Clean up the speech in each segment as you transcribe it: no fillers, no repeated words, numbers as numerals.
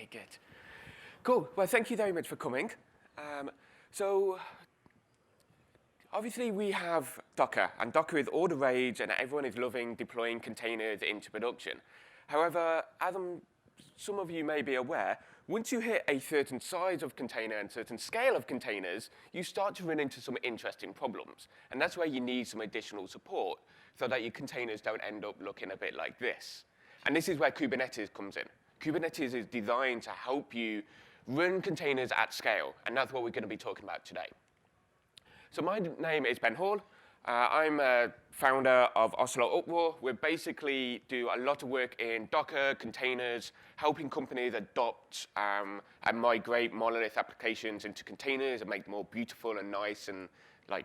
Okay, good. Cool. Well, thank you very much for coming. So obviously, we have Docker, and Docker is all the rage, and everyone is loving deploying containers into production. However, as some of you may be aware, once you hit a certain size of container and certain scale of containers, you start to run into some interesting problems. And that's where you need some additional support so that your containers don't end up looking a bit like this. And this is where Kubernetes comes in. Kubernetes is designed to help you run containers at scale, and that's what we're going to be talking about today. So my name is Ben Hall. I'm a founder of Ocelot Uproar. We basically do a lot of work in Docker, containers, helping companies adopt and migrate monolith applications into containers and make them more beautiful and nice and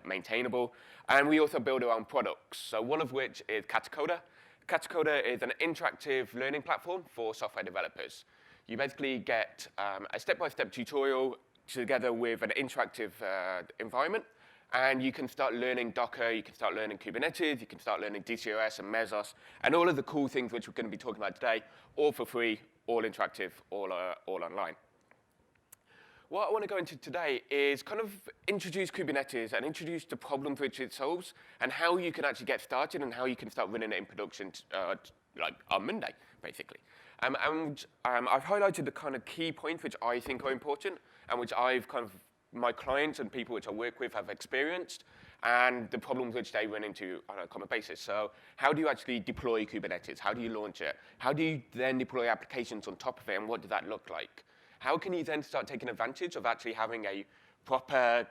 maintainable. And we also build our own products, so one of which is Katacoda. Katacoda is an interactive learning platform for software developers. You basically get a step-by-step tutorial together with an interactive environment, and you can start learning Docker, you can start learning Kubernetes, you can start learning DCOS and Mesos, and all of the cool things which we're going to be talking about today, all for free, all interactive, all online. What I want to go into today is kind of introduce Kubernetes and introduce the problems which it solves and how you can actually get started and how you can start running it in production on Monday, basically. I've highlighted the kind of key points which I think are important and which my clients and people which I work with have experienced and the problems which they run into on a common basis. So how do you actually deploy Kubernetes? How do you launch it? How do you then deploy applications on top of it, and what does that look like? How can you then start taking advantage of actually having a proper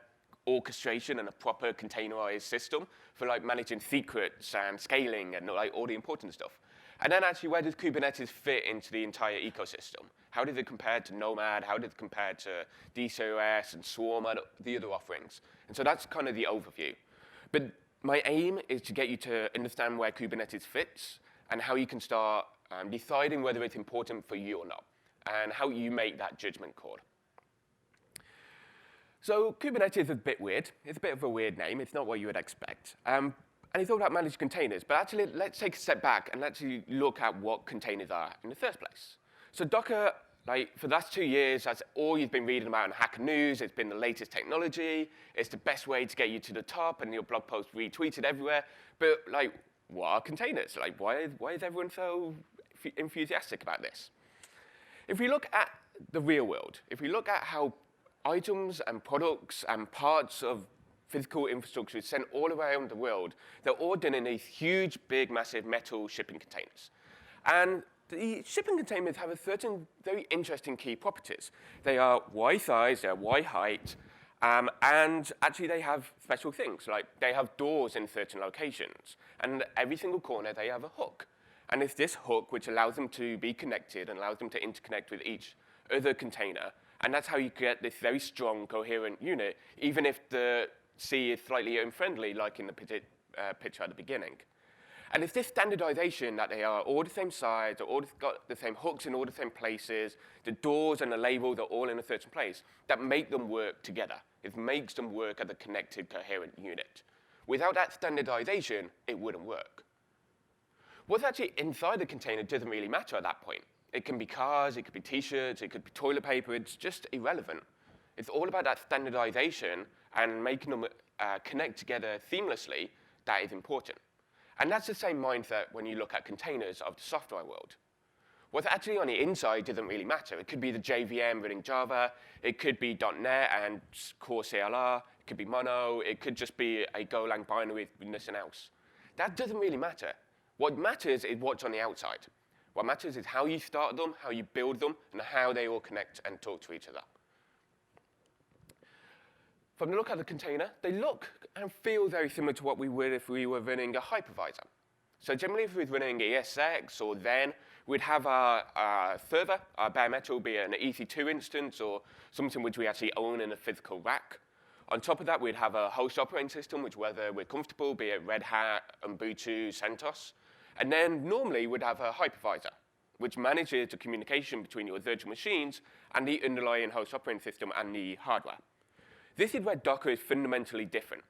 orchestration and a proper containerized system for managing secrets and scaling and all the important stuff? And then actually, where does Kubernetes fit into the entire ecosystem? How does it compare to Nomad? How does it compare to DCOS and Swarm and the other offerings? And so that's kind of the overview. But my aim is to get you to understand where Kubernetes fits and how you can start deciding whether it's important for you or not, and how you make that judgment call. So Kubernetes is a bit weird. It's a bit of a weird name. It's not what you would expect. And it's all about managed containers. But actually, let's take a step back and actually look at what containers are in the first place. So Docker, for the last 2 years, that's all you've been reading about in Hacker News. It's been the latest technology. It's the best way to get you to the top, and your blog posts retweeted everywhere. But what are containers? Why is everyone so enthusiastic about this? If we look at the real world, if we look at how items and products and parts of physical infrastructure is sent all around the world, they're all done in these huge, big, massive metal shipping containers. And the shipping containers have a certain very interesting key properties. They are Y size, they're Y height, and actually they have special things, like they have doors in certain locations. And every single corner, they have a hook. And it's this hook which allows them to be connected and allows them to interconnect with each other container. And that's how you get this very strong, coherent unit, even if the C is slightly unfriendly, like in the picture at the beginning. And it's this standardization that they are all the same size, they're all got the same hooks in all the same places, the doors and the labels are all in a certain place, that make them work together. It makes them work as a connected, coherent unit. Without that standardization, it wouldn't work. What's actually inside the container doesn't really matter at that point. It can be cars, it could be T-shirts, it could be toilet paper, it's just irrelevant. It's all about that standardization and making them connect together seamlessly that is important. And that's the same mindset when you look at containers of the software world. What's actually on the inside doesn't really matter. It could be the JVM running Java, it could be .NET and core CLR, it could be Mono, it could just be a Golang binary with nothing else. That doesn't really matter. What matters is what's on the outside. What matters is how you start them, how you build them, and how they all connect and talk to each other. From the look at the container, they look and feel very similar to what we would if we were running a hypervisor. So generally, if we were running ESX or then, we'd have our server, our bare metal, be it an EC2 instance or something which we actually own in a physical rack. On top of that, we'd have a host operating system, which whether we're comfortable, be it Red Hat, Ubuntu, CentOS. And then normally, we'd have a hypervisor, which manages the communication between your virtual machines and the underlying host operating system and the hardware. This is where Docker is fundamentally different.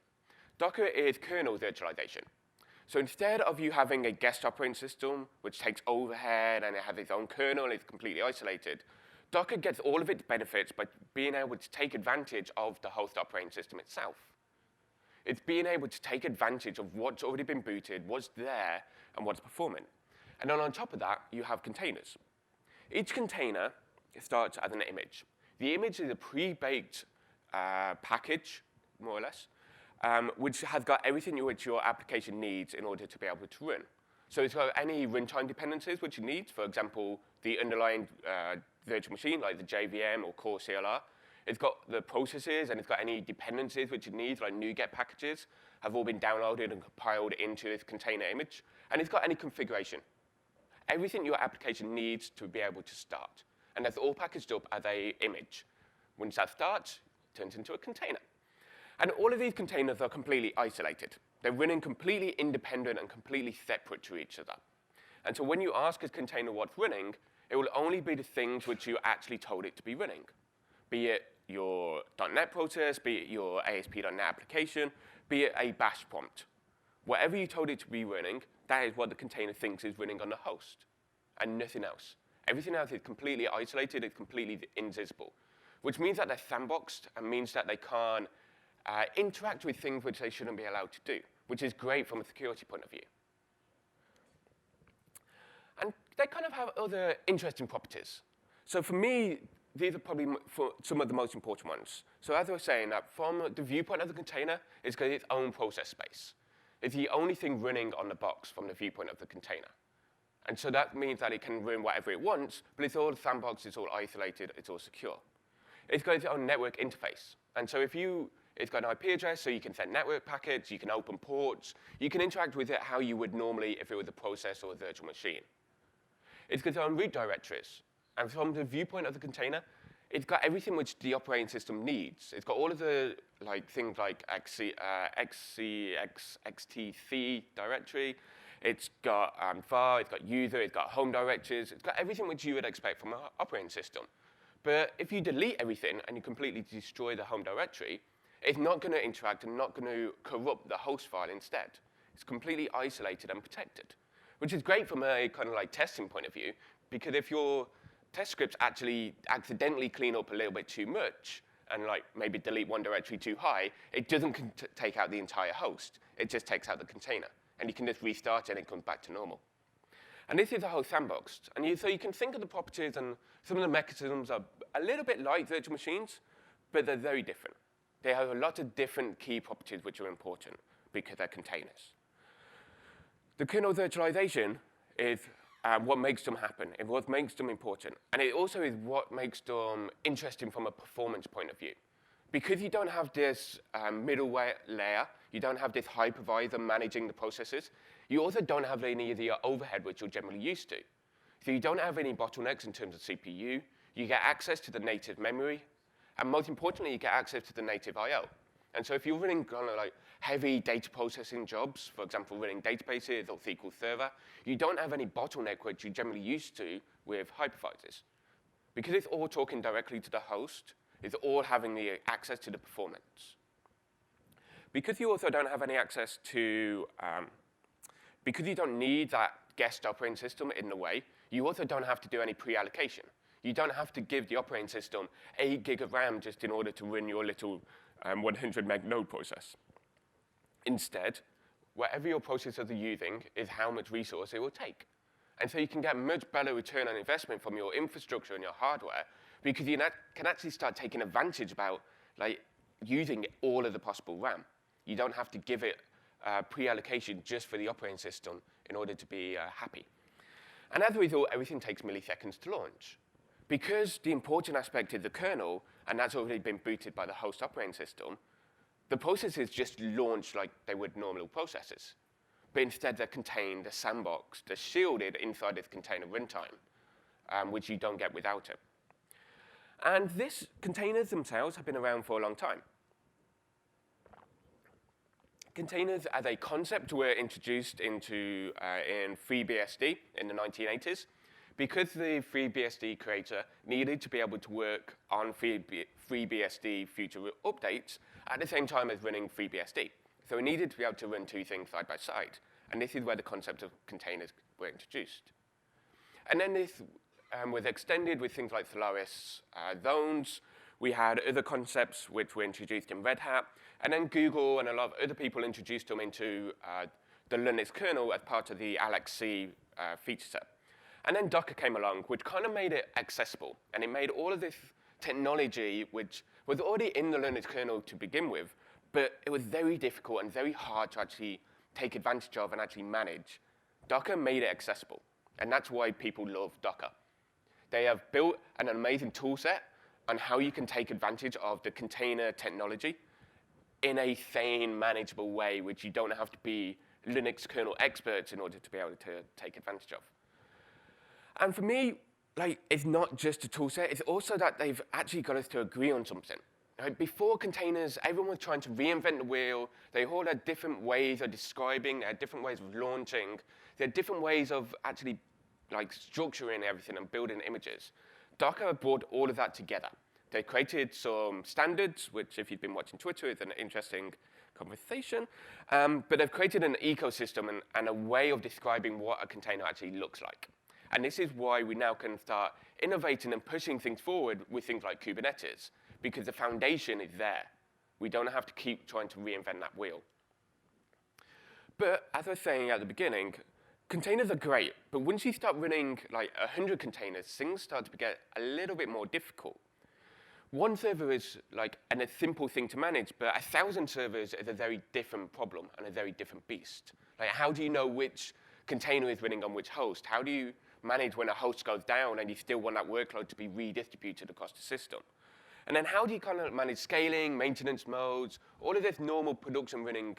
Docker is kernel virtualization. So instead of you having a guest operating system, which takes overhead and it has its own kernel and it's completely isolated, Docker gets all of its benefits by being able to take advantage of the host operating system itself. It's being able to take advantage of what's already been booted, what's there, and what's performing. And then on top of that, you have containers. Each container starts as an image. The image is a pre-baked package, more or less, which has got everything which your application needs in order to be able to run. So it's got any runtime dependencies which it needs, for example, the underlying virtual machine, like the JVM or core CLR. It's got the processes, and it's got any dependencies which it needs, like NuGet packages, have all been downloaded and compiled into this container image. And it's got any configuration. Everything your application needs to be able to start. And that's all packaged up as an image. Once that starts, it turns into a container. And all of these containers are completely isolated. They're running completely independent and completely separate to each other. And so when you ask a container what's running, it will only be the things which you actually told it to be running, be it your .NET process, be it your ASP.NET application, be it a bash prompt. Whatever you told it to be running, that is what the container thinks is running on the host, and nothing else. Everything else is completely isolated, it's completely invisible, which means that they're sandboxed and means that they can't interact with things which they shouldn't be allowed to do, which is great from a security point of view. And they kind of have other interesting properties. So for me, these are probably some of the most important ones. So as I was saying, that from the viewpoint of the container, it's got its own process space. It's the only thing running on the box from the viewpoint of the container. And so that means that it can run whatever it wants, but it's all sandboxed, it's all isolated, it's all secure. It's got its own network interface. And so it's got an IP address, so you can send network packets, you can open ports, you can interact with it how you would normally if it was a process or a virtual machine. It's got its own root directories. And from the viewpoint of the container, it's got everything which the operating system needs. It's got all of the things like XTC directory. It's got var, it's got user, it's got home directories. It's got everything which you would expect from an operating system. But if you delete everything and you completely destroy the home directory, it's not going to interact and not going to corrupt the host file instead. It's completely isolated and protected, which is great from a kind of testing point of view, because if your test scripts actually accidentally clean up a little bit too much and maybe delete one directory too high, it doesn't take out the entire host. It just takes out the container. And you can just restart it and it comes back to normal. And this is a whole sandbox. And so you can think of the properties, and some of the mechanisms are a little bit like virtual machines, but they're very different. They have a lot of different key properties which are important because they're containers. The kernel virtualization is what makes them happen, and what makes them important. And it also is what makes them interesting from a performance point of view. Because you don't have this middleware layer, you don't have this hypervisor managing the processes, you also don't have any of the overhead which you're generally used to. So you don't have any bottlenecks in terms of CPU, you get access to the native memory, and most importantly, you get access to the native I/O. And so if you're running kind of heavy data processing jobs, for example, running databases or SQL Server, you don't have any bottleneck which you're generally used to with hypervisors. Because it's all talking directly to the host, it's all having the access to the performance. Because you also don't have any access to, because you don't need that guest operating system in the way, you also don't have to do any pre-allocation. You don't have to give the operating system 8 gig of RAM just in order to run your little 100 meg node process. Instead, whatever your processors are using is how much resource it will take. And so you can get much better return on investment from your infrastructure and your hardware, because you can actually start taking advantage about using all of the possible RAM. You don't have to give it pre-allocation just for the operating system in order to be happy. And as a result, everything takes milliseconds to launch. Because the important aspect is the kernel, and that's already been booted by the host operating system, the processes just launch like they would normal processes. But instead, they're contained, they're sandboxed, they're shielded inside this container runtime, which you don't get without it. And these containers themselves have been around for a long time. Containers as a concept were introduced into in FreeBSD in the 1980s, because the FreeBSD creator needed to be able to work on FreeBSD future updates at the same time as running FreeBSD. So it needed to be able to run two things side by side. And this is where the concept of containers were introduced. And then this was extended with things like Solaris zones. We had other concepts which were introduced in Red Hat. And then Google and a lot of other people introduced them into the Linux kernel as part of the LXC feature set. And then Docker came along, which kind of made it accessible. And it made all of this technology, which was already in the Linux kernel to begin with, but it was very difficult and very hard to actually take advantage of and actually manage. Docker made it accessible. And that's why people love Docker. They have built an amazing tool set on how you can take advantage of the container technology in a sane, manageable way, which you don't have to be Linux kernel experts in order to be able to take advantage of. And for me, it's not just a tool set, it's also that they've actually got us to agree on something. Right? Before containers, everyone was trying to reinvent the wheel. They all had different ways of describing, they had different ways of launching, they had different ways of actually structuring everything and building images. Docker brought all of that together. They created some standards, which if you've been watching Twitter, is an interesting conversation. But they've created an ecosystem and a way of describing what a container actually looks like. And this is why we now can start innovating and pushing things forward with things like Kubernetes, because the foundation is there. We don't have to keep trying to reinvent that wheel. But as I was saying at the beginning, containers are great, but once you start running 100 containers, things start to get a little bit more difficult. One server is a simple thing to manage, but 1,000 servers is a very different problem and a very different beast. How do you know which container is running on which host? How do you manage when a host goes down and you still want that workload to be redistributed across the system? And then how do you kind of manage scaling, maintenance modes, all of this normal production running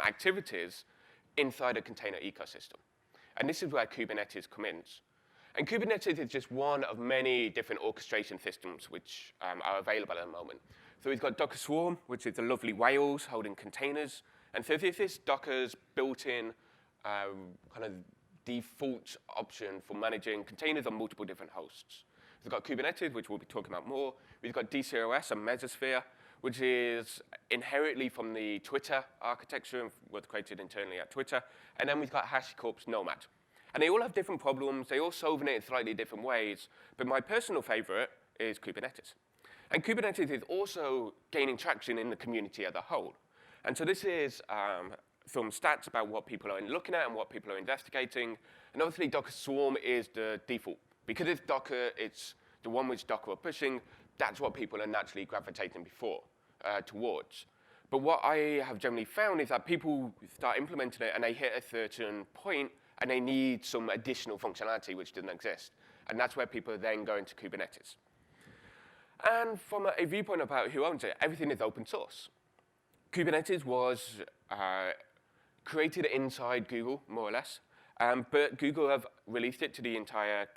activities inside a container ecosystem? And this is where Kubernetes comes in. And Kubernetes is just one of many different orchestration systems which are available at the moment. So we've got Docker Swarm, which is the lovely whales holding containers. And so this is Docker's built-in kind of default option for managing containers on multiple different hosts. We've got Kubernetes, which we'll be talking about more. We've got DCOS and Mesos, which is inherently from the Twitter architecture and was created internally at Twitter. And then we've got HashiCorp's Nomad. And they all have different problems. They all solve it in slightly different ways. But my personal favorite is Kubernetes. And Kubernetes is also gaining traction in the community as a whole. And so this is some stats about what people are looking at and what people are investigating. And obviously, Docker Swarm is the default. Because it's Docker, it's the one which Docker are pushing. That's what people are naturally gravitating towards. But what I have generally found is that people start implementing it, and they hit a certain point, and they need some additional functionality which didn't exist. And that's where people are then going to Kubernetes. And from a viewpoint about who owns it, everything is open source. Kubernetes was created inside Google, more or less. But Google have released it to the entire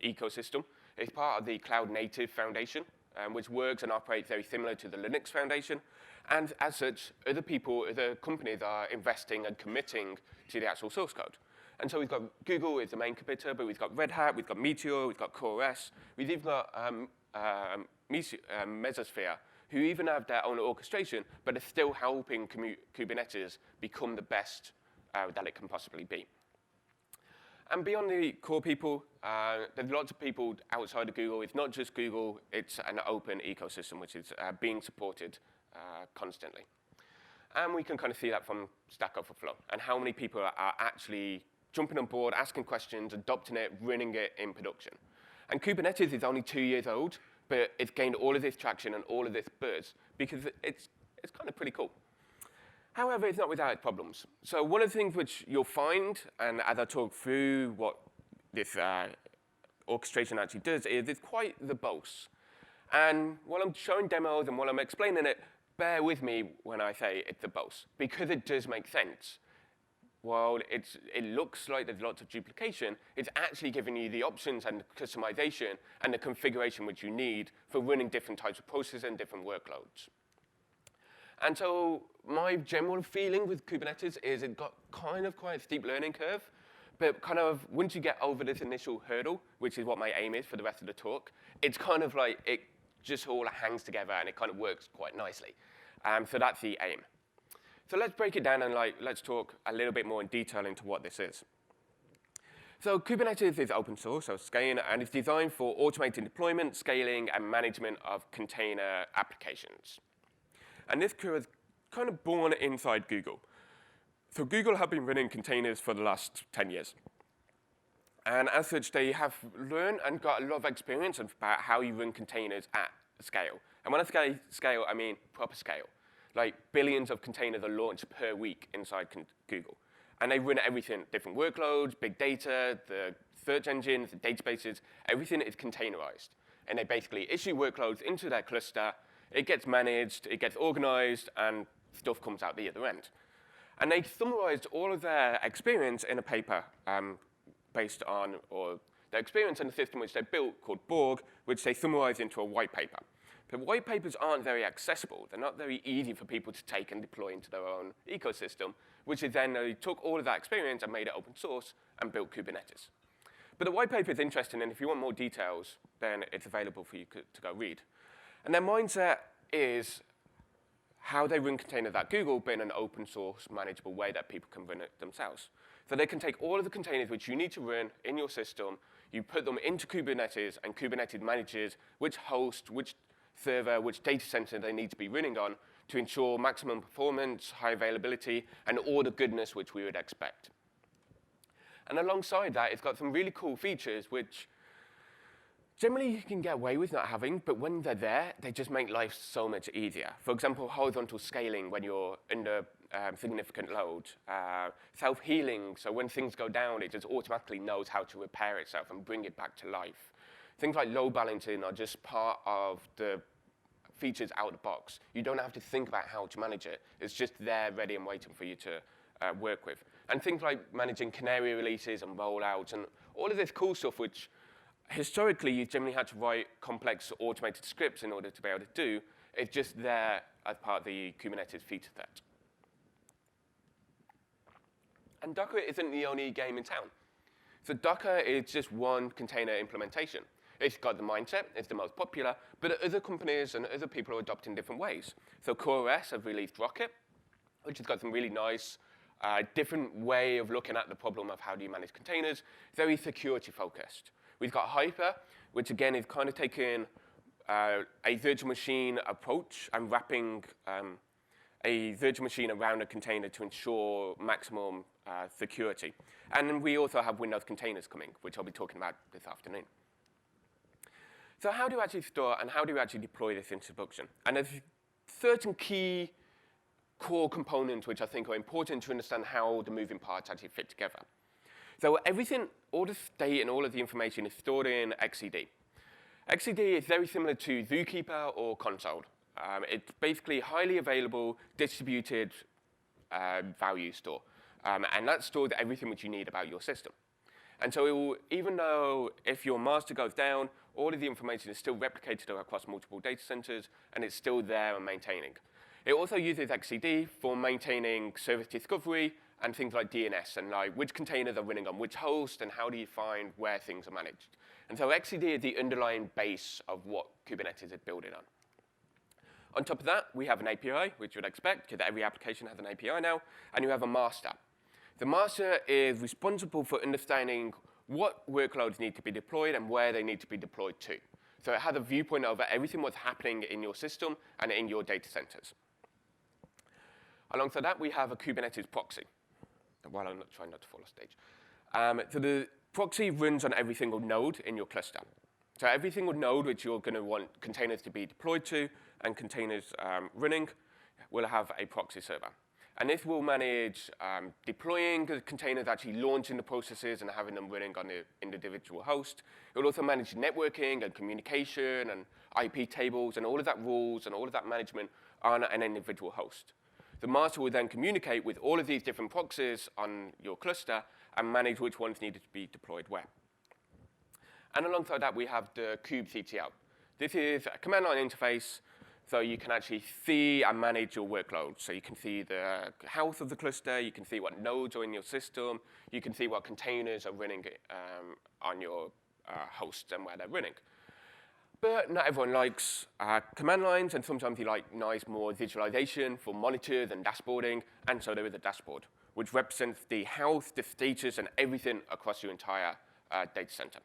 ecosystem. It's part of the Cloud Native Foundation, which works and operates very similar to the Linux Foundation. And as such, other companies are investing and committing to the actual source code. And so we've got Google is the main committer, but we've got Red Hat, we've got Meteor, we've got CoreOS, we've even got Mesos, who even have their own orchestration, but are still helping Kubernetes become the best that it can possibly be. And beyond the core people, there's lots of people outside of Google. It's not just Google, it's an open ecosystem which is being supported constantly. And we can kind of see that from Stack Overflow and how many people are actually jumping on board, asking questions, adopting it, running it in production. And Kubernetes is only 2 years old, but it's gained all of this traction and all of this buzz because it's kind of pretty cool. However, it's not without its problems. So one of the things which you'll find, and as I talk through what this orchestration actually does, is it's quite verbose. And while I'm showing demos and while I'm explaining it, bear with me when I say it's verbose, because it does make sense. While it looks like there's lots of duplication, it's actually giving you the options and the customization and the configuration which you need for running different types of processes and different workloads. And so my general feeling with Kubernetes is it got kind of quite a steep learning curve, but kind of once you get over this initial hurdle, which is what my aim is for the rest of the talk, it's kind of like it just all hangs together and it kind of works quite nicely. So that's the aim. So let's break it down and let's talk a little bit more in detail into what this is. So Kubernetes is open source, so scaling, and it's designed for automating deployment, scaling, and management of container applications. And this was kind of born inside Google. So Google have been running containers for the last 10 years. And as such, they have learned and got a lot of experience about how you run containers at scale. And when I say scale, I mean proper scale. Like billions of containers are launched per week inside Google. And they run everything, different workloads, big data, the search engines, the databases, everything is containerized. And they basically issue workloads into their cluster, it gets managed, it gets organized, and stuff comes out the other end. And they summarized all of their experience in a paper based on, or their experience in the system which they built called Borg, which they summarized into a white paper. But white papers aren't very accessible. They're not very easy for people to take and deploy into their own ecosystem, which is then they took all of that experience and made it open source and built Kubernetes. But the white paper is interesting, and if you want more details, then it's available for you to go read. And their mindset is how they run containers at Google, but in an open source, manageable way that people can run it themselves. So they can take all of the containers which you need to run in your system, you put them into Kubernetes, and Kubernetes manages which host, which server, which data center they need to be running on to ensure maximum performance, high availability, and all the goodness which we would expect. And alongside that, it's got some really cool features which generally you can get away with not having, but when they're there, they just make life so much easier. For example, horizontal scaling when you're under significant load. Self-healing, so when things go down, it just automatically knows how to repair itself and bring it back to life. Things like load balancing are just part of the features out of the box. You don't have to think about how to manage it. It's just there, ready and waiting for you to work with. And things like managing canary releases and rollouts and all of this cool stuff, which historically you generally had to write complex automated scripts in order to be able to do, it's just there as part of the Kubernetes feature set. And Docker isn't the only game in town. So Docker is just one container implementation. It's got the mindset, it's the most popular, but other companies and other people are adopting different ways. So CoreOS have released Rocket, which has got some really nice, different way of looking at the problem of how do you manage containers, very security focused. We've got Hyper, which again is kind of taking a virtual machine approach and wrapping a virtual machine around a container to ensure maximum security. And then we also have Windows containers coming, which I'll be talking about this afternoon. So how do you actually store and how do you actually deploy this into production? And there's certain key core components which I think are important to understand how the moving parts actually fit together. So everything, all the state and all of the information is stored in XCD. XCD is very similar to Zookeeper or Console. It's basically highly available, distributed value store. And that stores everything which you need about your system. And so it will, even though if your master goes down, all of the information is still replicated across multiple data centers, and it's still there and maintaining. It also uses XCD for maintaining service discovery and things like DNS, and like which containers are running on which host, and how do you find where things are managed. And so XCD is the underlying base of what Kubernetes is building on. On top of that, we have an API, which you'd expect, because every application has an API now, and you have a master. The master is responsible for understanding what workloads need to be deployed and where they need to be deployed to. So it has a viewpoint over everything what's happening in your system and in your data centers. Alongside that, we have a Kubernetes proxy, while I'm trying not to fall off stage. So the proxy runs on every single node in your cluster. So every single node which you're going to want containers to be deployed to and containers running will have a proxy server. And this will manage deploying the containers, actually launching the processes and having them running on the individual host. It will also manage networking and communication and IP tables and all of that rules and all of that management on an individual host. The master will then communicate with all of these different proxies on your cluster and manage which ones needed to be deployed where. And alongside that, we have the kubectl. This is a command line interface, so you can actually see and manage your workload. So you can see the health of the cluster, you can see what nodes are in your system, you can see what containers are running on your hosts and where they're running. But not everyone likes command lines, and sometimes you like nice more visualization for monitors and dashboarding, and so there is a dashboard. which represents the health, the status, and everything across your entire data center.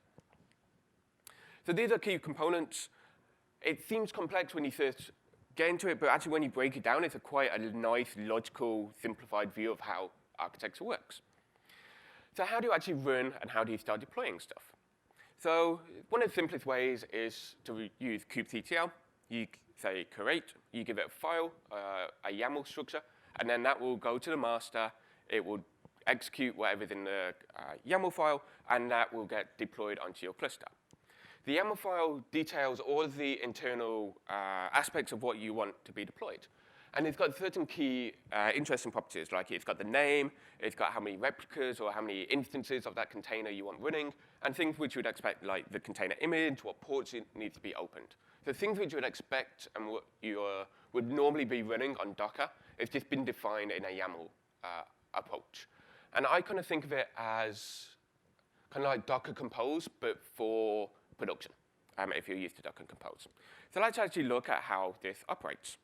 So these are key components. It seems complex when you first get into it, but actually when you break it down, it's quite a nice, logical, simplified view of how architecture works. So how do you actually run and how do you start deploying stuff? So one of the simplest ways is to use kubectl. You say create, you give it a file, a YAML structure, and then that will go to the master. It will execute whatever's in the YAML file, and that will get deployed onto your cluster. The YAML file details all of the internal aspects of what you want to be deployed. And it's got certain key interesting properties, like it's got the name, it's got how many replicas or how many instances of that container you want running, and things which you would expect, like the container image, what ports it needs to be opened. So things which you would expect and what you would normally be running on Docker, it's just been defined in a YAML approach. And I kind of think of it as kind of like Docker Compose, but for production, if you're used to Docker Compose. So let's actually look at how this operates,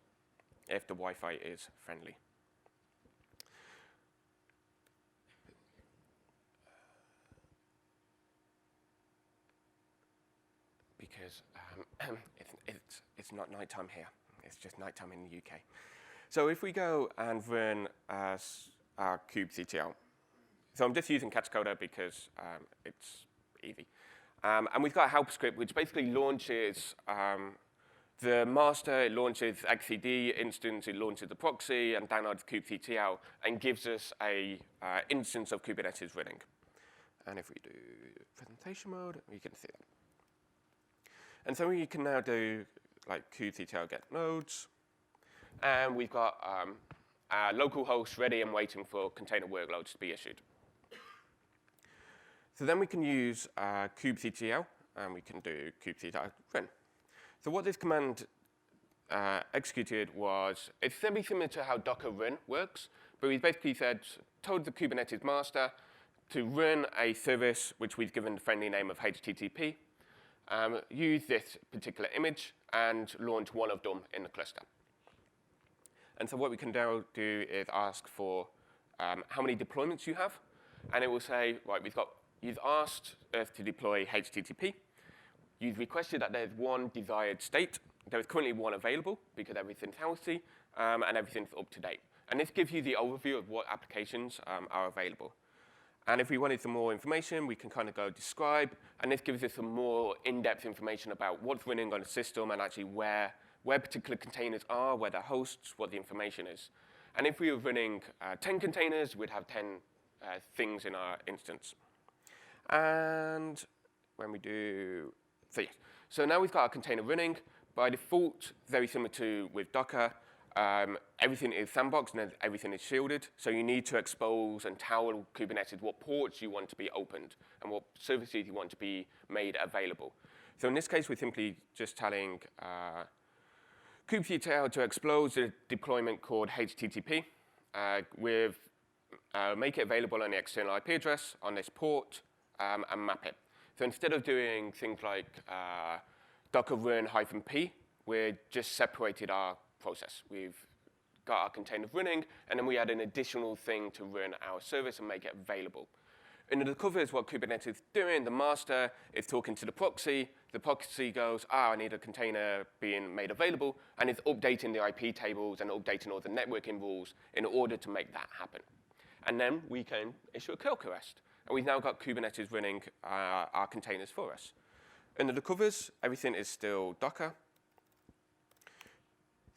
if the Wi-Fi is friendly. Because it's not nighttime here. It's just nighttime in the UK. So if we go and run as our kubectl, so I'm just using Catchcoder because it's easy. And we've got a help script which basically launches the master, it launches XCD instance, it launches the proxy, and downloads kubectl, and gives us a instance of Kubernetes running. And if we do presentation mode, we can see that. And so we can now do like kubectl get nodes, and we've got our local host ready and waiting for container workloads to be issued. So then we can use kubectl, and we can do kubectl run. So what this command executed was, it's very similar to how Docker run works, but we basically told the Kubernetes master to run a service which we've given the friendly name of HTTP, use this particular image, and launch one of them in the cluster. And so what we can now do is ask for how many deployments you have, and it will say, right, you've asked us to deploy HTTP. You've requested that there's one desired state. There is currently one available because everything's healthy and everything's up to date. And this gives you the overview of what applications are available. And if we wanted some more information, we can kind of go describe, and this gives us some more in-depth information about what's running on the system and actually where particular containers are, where they're hosts, what the information is. And if we were running 10 containers, we'd have 10 things in our instance. And when we do, so now we've got our container running. By default, very similar to with Docker, everything is sandboxed and everything is shielded. So you need to expose and tell Kubernetes what ports you want to be opened and what services you want to be made available. So in this case, we're simply just telling kubectl to expose the deployment called HTTP make it available on the external IP address on this port and map it. So instead of doing things like docker run -p, we've just separated our process. We've got our container running, and then we add an additional thing to run our service and make it available. Under the covers, what Kubernetes is doing, the master is talking to the proxy. The proxy goes, I need a container being made available, and it's updating the IP tables and updating all the networking rules in order to make that happen. And then we can issue a curl request. And we've now got Kubernetes running our containers for us. Under the covers, everything is still Docker.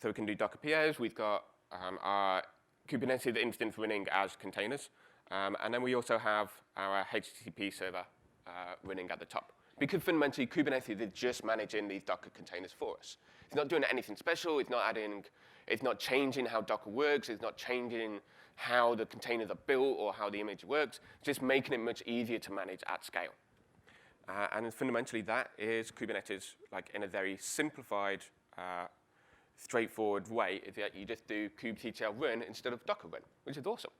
So we can do Docker POs. We've got our Kubernetes instance running as containers. And then we also have our HTTP server running at the top. Because fundamentally, Kubernetes is just managing these Docker containers for us. It's not doing anything special. It's not changing how Docker works. It's not changing how the containers are built or how the image works. Just making it much easier to manage at scale. And fundamentally, that is Kubernetes, like in a very simplified, straightforward way, is that you just do kubectl run instead of Docker run, which is awesome.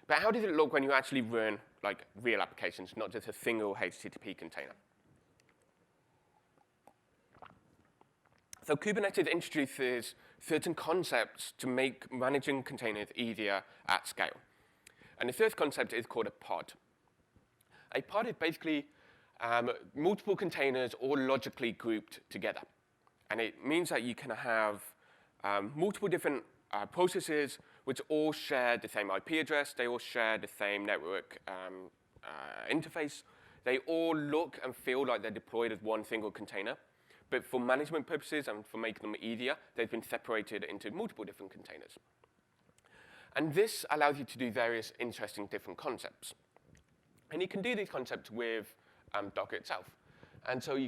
But how does it look when you actually run like real applications, not just a single HTTP container? So Kubernetes introduces certain concepts to make managing containers easier at scale. And the third concept is called a pod. A pod is basically multiple containers all logically grouped together. And it means that you can have multiple different processes which all share the same IP address, they all share the same network interface, they all look and feel like they're deployed as one single container, but for management purposes and for making them easier, they've been separated into multiple different containers. And this allows you to do various interesting different concepts. And you can do these concepts with Docker itself. And so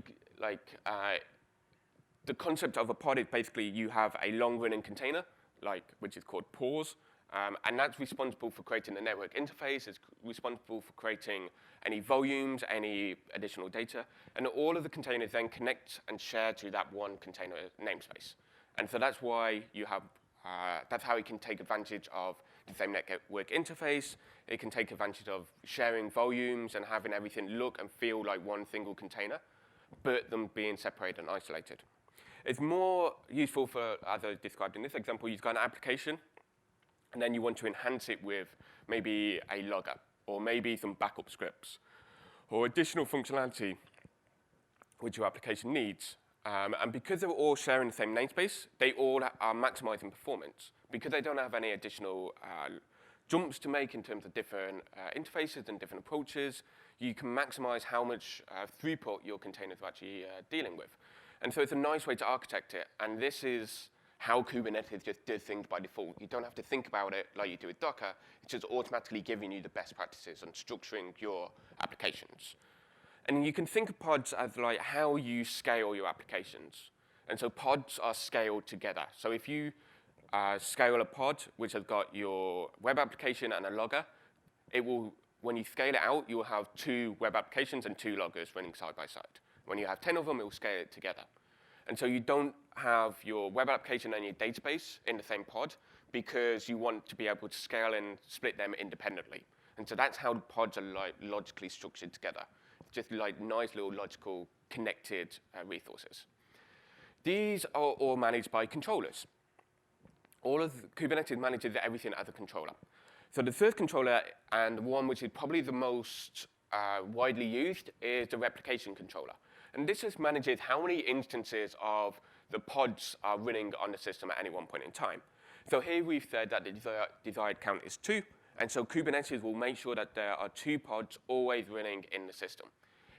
the concept of a pod is basically you have a long-running container, which is called pause, and that's responsible for creating the network interface, it's responsible for creating any volumes, any additional data, and all of the containers then connect and share to that one container namespace. And so that's why you have, that's how it can take advantage of the same network interface. It can take advantage of sharing volumes and having everything look and feel like one single container, but them being separated and isolated. It's more useful for, as I described in this example, you've got an application, and then you want to enhance it with maybe a logger, or maybe some backup scripts, or additional functionality which your application needs. And because they're all sharing the same namespace, they all are maximizing performance. Because they don't have any additional jumps to make in terms of different interfaces and different approaches, you can maximize how much throughput your containers are actually dealing with. And so it's a nice way to architect it. And this is how Kubernetes just does things by default. You don't have to think about it like you do with Docker. It's just automatically giving you the best practices on structuring your applications. And you can think of pods as like how you scale your applications. And so pods are scaled together. So if you scale a pod which has got your web application and a logger, it will, when you scale it out, you will have 2 web applications and 2 loggers running side by side. When you have 10 of them, it will scale it together. And so you don't have your web application and your database in the same pod because you want to be able to scale and split them independently. And so that's how the pods are logically structured together. Just like nice little logical connected resources. These are all managed by controllers. All of Kubernetes manages everything as a controller. So the first controller, and one which is probably the most widely used, is the Replication Controller. And this just manages how many instances of the pods are running on the system at any one point in time. So here we've said that the desired count is 2, and so Kubernetes will make sure that there are 2 pods always running in the system.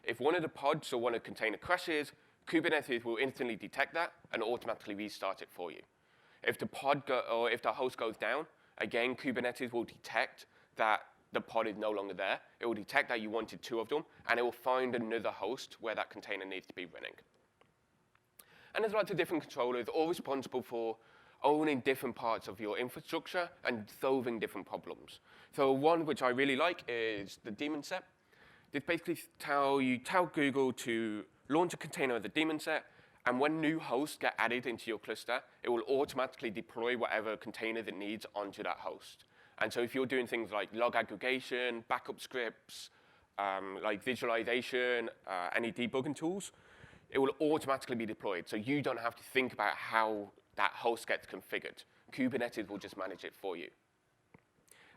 If one of the pods or one of the container crashes, Kubernetes will instantly detect that and automatically restart it for you. If the pod or if the host goes down, again, Kubernetes will detect that the pod is no longer there. It will detect that you wanted 2 of them, and it will find another host where that container needs to be running. And there's lots of different controllers, all responsible for owning different parts of your infrastructure and solving different problems. So one which I really like is the daemon set. This basically tell Google to launch a container as a daemon set, and when new hosts get added into your cluster, it will automatically deploy whatever containers it needs onto that host. And so if you're doing things like log aggregation, backup scripts, like visualization, any debugging tools, it will automatically be deployed. So you don't have to think about how that host gets configured. Kubernetes will just manage it for you.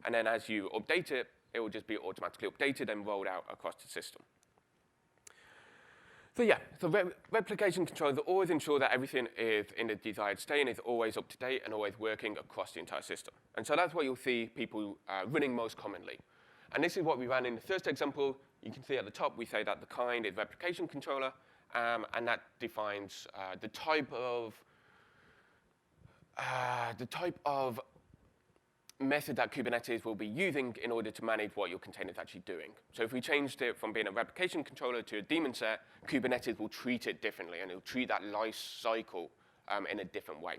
And then as you update it, it will just be automatically updated and rolled out across the system. So yeah, so replication controllers always ensure that everything is in the desired state and is always up to date and always working across the entire system. And so that's what you'll see people running most commonly. And this is what we ran in the first example. You can see at the top, we say that the kind is replication controller, and that defines the type of method that Kubernetes will be using in order to manage what your container is actually doing. So if we changed it from being a replication controller to a daemon set, Kubernetes will treat it differently, and it will treat that life cycle in a different way.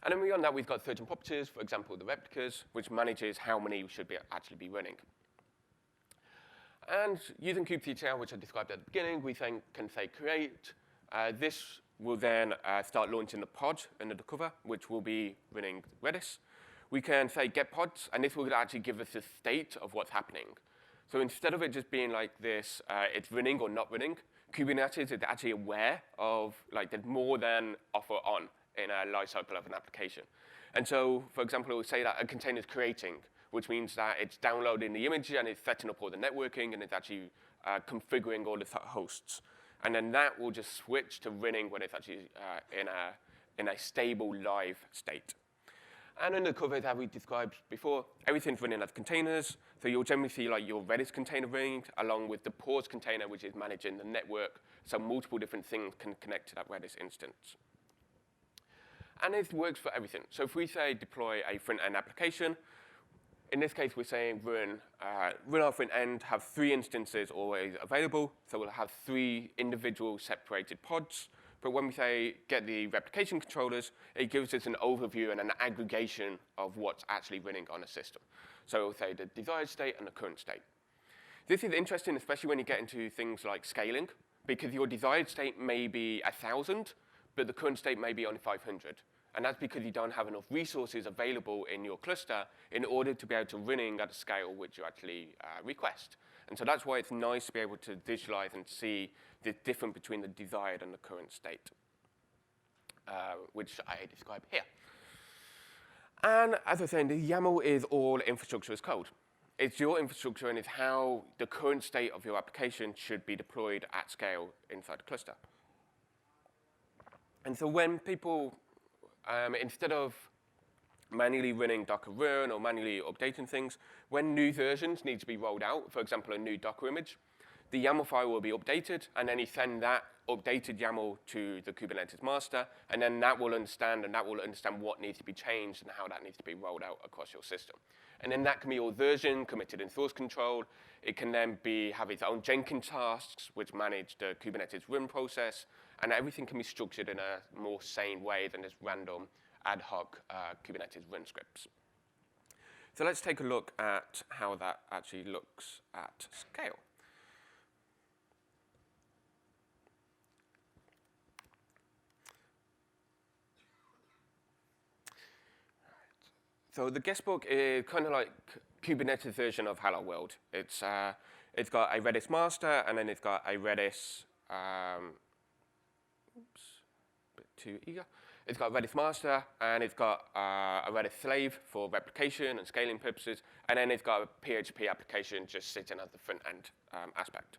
And then beyond that, we've got certain properties, for example, the replicas, which manages how many should actually be running. And using kubectl, which I described at the beginning, we can say create. This will then start launching the pod under the cover, which will be running Redis. We can say get pods, and this will actually give us a state of what's happening. So instead of it just being like this, it's running or not running, Kubernetes is actually aware of, like, there's more than off or on in a life cycle of an application. And so, for example, it will say that a container is creating, which means that it's downloading the image and it's setting up all the networking and it's actually configuring all the hosts. And then that will just switch to running when it's actually in a stable live state. And under covers, as we described before, everything's running as containers. So you'll generally see like your Redis container running along with the pause container, which is managing the network. So multiple different things can connect to that Redis instance. And it works for everything. So if we say deploy a front-end application, in this case, we're saying run our front-end, have 3 instances always available. So we'll have 3 individual separated pods. But when we say get the replication controllers, it gives us an overview and an aggregation of what's actually running on a system. So it'll say the desired state and the current state. This is interesting, especially when you get into things like scaling, because your desired state may be 1,000, but the current state may be only 500. And that's because you don't have enough resources available in your cluster in order to be able to running at a scale which you actually request. And so that's why it's nice to be able to visualize and see the difference between the desired and the current state, which I describe here. And as I was saying, the YAML is all infrastructure as code. It's your infrastructure and it's how the current state of your application should be deployed at scale inside the cluster. And so when people, instead of manually running Docker run or manually updating things, when new versions need to be rolled out, for example, a new Docker image, the YAML file will be updated, and then you send that updated YAML to the Kubernetes master, and then that will understand what needs to be changed and how that needs to be rolled out across your system. And then that can be your version committed in source control. It can then have its own Jenkins tasks, which manage the Kubernetes run process, and everything can be structured in a more sane way than just random ad hoc Kubernetes run scripts. So let's take a look at how that actually looks at scale. So the guestbook is kind of like Kubernetes version of Hello World. It's got a Redis master, and then it's got a Redis, oops, a bit too eager. It's got a Redis master, and it's got a Redis slave for replication and scaling purposes, and then it's got a PHP application just sitting at the front end aspect.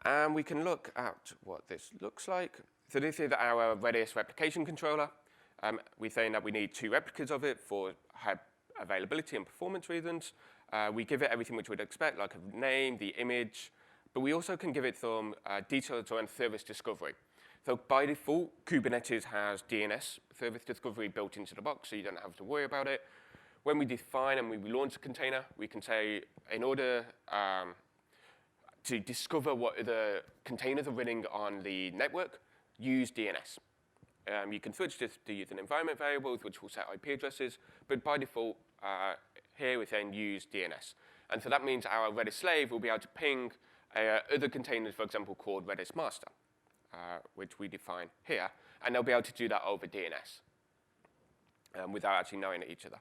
And we can look at what this looks like. So this is our Redis replication controller. We're saying that we need 2 replicas of it for high availability and performance reasons. We give it everything which we'd expect, like a name, the image, but we also can give it some details around service discovery. So by default, Kubernetes has DNS service discovery built into the box, so you don't have to worry about it. When we define and we launch a container, we can say, in order to discover what other containers are running on the network, use DNS. You can switch this to using environment variables, which will set IP addresses, but by default, here we're saying use DNS. And so that means our Redis slave will be able to ping other containers, for example, called Redis master, which we define here, and they'll be able to do that over DNS without actually knowing each other.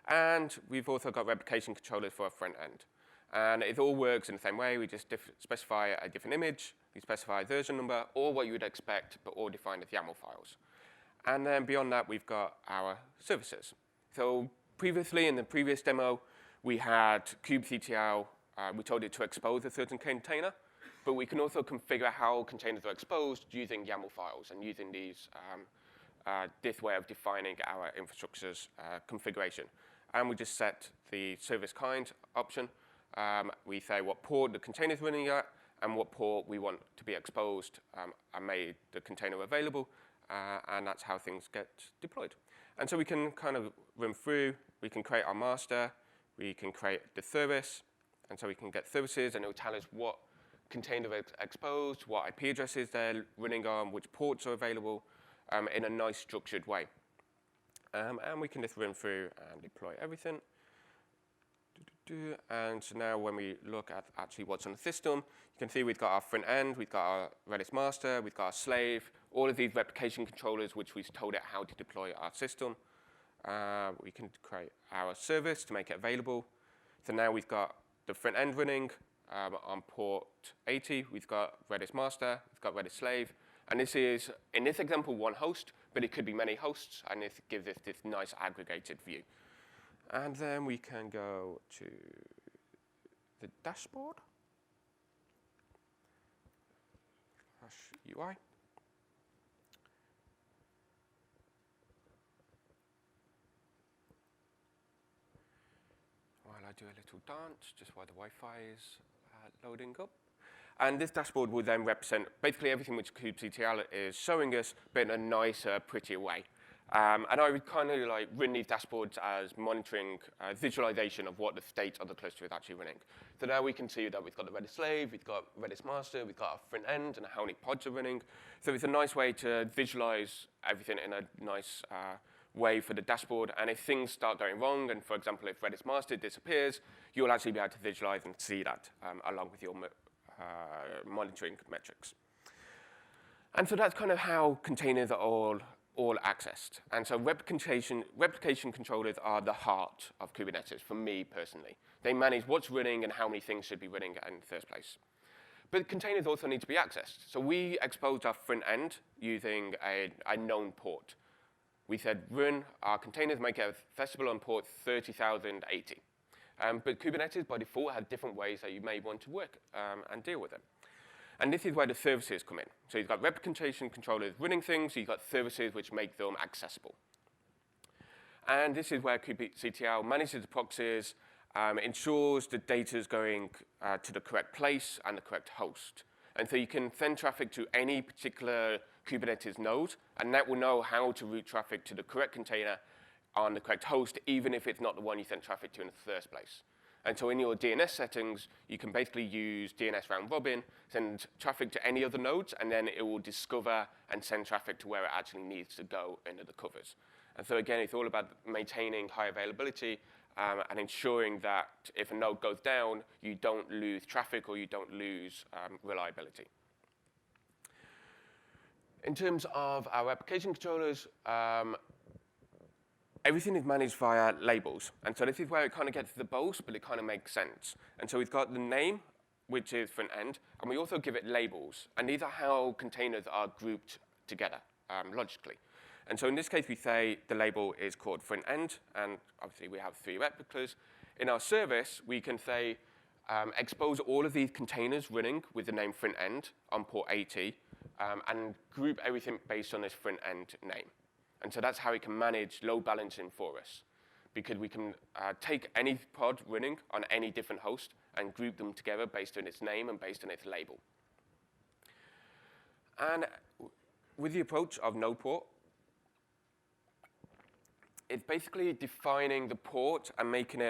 And we've also got replication controllers for our front end. And it all works in the same way. We just specify a different image, we specify a version number, or what you would expect, but all defined as YAML files. And then beyond that, we've got our services. So previously, in the previous demo, we had kubectl. We told it to expose a certain container, but we can also configure how containers are exposed using YAML files and using this way of defining our infrastructure's configuration. And we just set the service kind option. We say what port the container is running at and what port we want to be exposed and made the container available. And that's how things get deployed. And so we can kind of run through. We can create our master. We can create the service. And so we can get services, and it will tell us what container is exposed, what IP addresses they're running on, which ports are available in a nice structured way. And we can just run through and deploy everything. And so now when we look at actually what's on the system, you can see we've got our front end, we've got our Redis master, we've got our slave, all of these replication controllers which we've told it how to deploy our system. We can create our service to make it available. So now we've got the front end running on port 80. We've got Redis master, we've got Redis slave. And this is, in this example, one host, but it could be many hosts, and this gives us this nice aggregated view. And then we can go to the dashboard, UI. While I do a little dance, just while the Wi-Fi is loading up. And this dashboard will then represent basically everything which kubectl is showing us, but in a nicer, prettier way. And I would kind of like run these dashboards as monitoring visualization of what the state of the cluster is actually running. So now we can see that we've got the Redis slave, we've got Redis master, we've got our front end, and how many pods are running. So it's a nice way to visualize everything in a nice way for the dashboard. And if things start going wrong, and for example, if Redis master disappears, you'll actually be able to visualize and see that along with your monitoring metrics. And so that's kind of how containers are all accessed. And so replication controllers are the heart of Kubernetes for me personally. They manage what's running and how many things should be running in the first place. But containers also need to be accessed. So we exposed our front end using a known port. We said run our containers, make it accessible on port 30,080. But Kubernetes, by default, has different ways that you may want to work and deal with them. And this is where the services come in. So you've got replication controllers running things, you've got services which make them accessible. And this is where kubectl manages the proxies, ensures the data is going to the correct place and the correct host. And so you can send traffic to any particular Kubernetes node, and that will know how to route traffic to the correct container on the correct host, even if it's not the one you sent traffic to in the first place. And so in your DNS settings, you can basically use DNS round robin, send traffic to any other nodes, and then it will discover and send traffic to where it actually needs to go under the covers. And so again, it's all about maintaining high availability and ensuring that if a node goes down, you don't lose traffic or you don't lose reliability. In terms of our application controllers, everything is managed via labels. And so this is where it kind of gets the boast, but it kind of makes sense. And so we've got the name, which is front end, and we also give it labels. And these are how containers are grouped together logically. And so in this case, we say the label is called front end, and obviously we have 3 replicas. In our service, we can say expose all of these containers running with the name front end on port 80, and group everything based on this front end name. And so that's how it can manage load balancing for us, because we can take any pod running on any different host and group them together based on its name and based on its label. And with the approach of NoPort, it's basically defining the port and making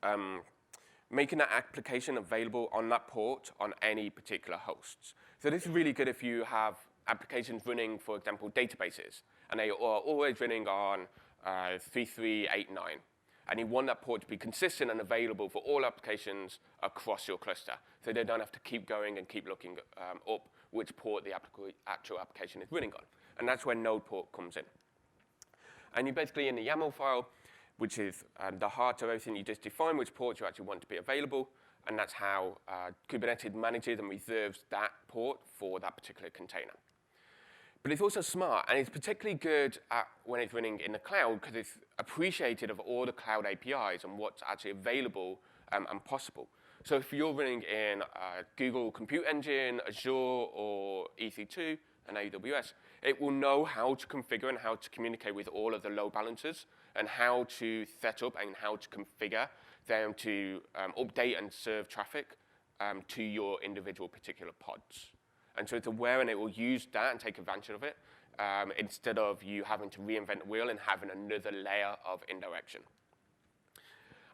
that application available on that port on any particular hosts. So this is really good if you have applications running, for example, databases, and they are always running on 3389. And you want that port to be consistent and available for all applications across your cluster, so they don't have to keep going and keep looking up which port the actual application is running on. And that's where NoPort comes in. And you basically, in the YAML file, which is the heart of everything, you just define which port you actually want to be available, and that's how Kubernetes manages and reserves that port for that particular container. But it's also smart, and it's particularly good when it's running in the cloud, because it's appreciated of all the cloud APIs and what's actually available and possible. So if you're running in Google Compute Engine, Azure, or EC2, and AWS, it will know how to configure and how to communicate with all of the load balancers and how to set up and how to configure them to update and serve traffic to your individual particular pods. And so it's aware, and it will use that and take advantage of it instead of you having to reinvent the wheel and having another layer of indirection.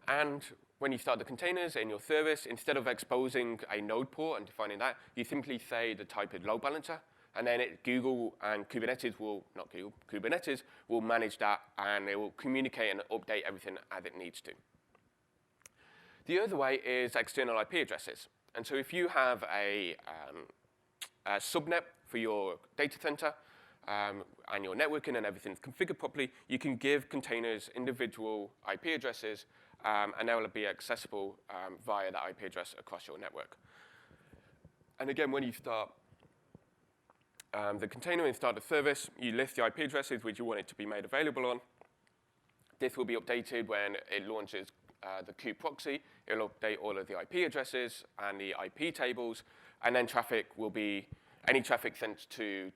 And when you start the containers in your service, instead of exposing a node port and defining that, you simply say the type is load balancer, and then Google and Kubernetes will, not Google, Kubernetes will manage that, and it will communicate and update everything as it needs to. The other way is external IP addresses. And so if you have a subnet for your data center and your networking and everything's configured properly, you can give containers individual IP addresses, and they will be accessible via that IP address across your network. And again, when you start the container and start the service, you list the IP addresses which you want it to be made available on. This will be updated when it launches the kube proxy. It'll update all of the IP addresses and the IP tables, and then traffic will be, any traffic sent to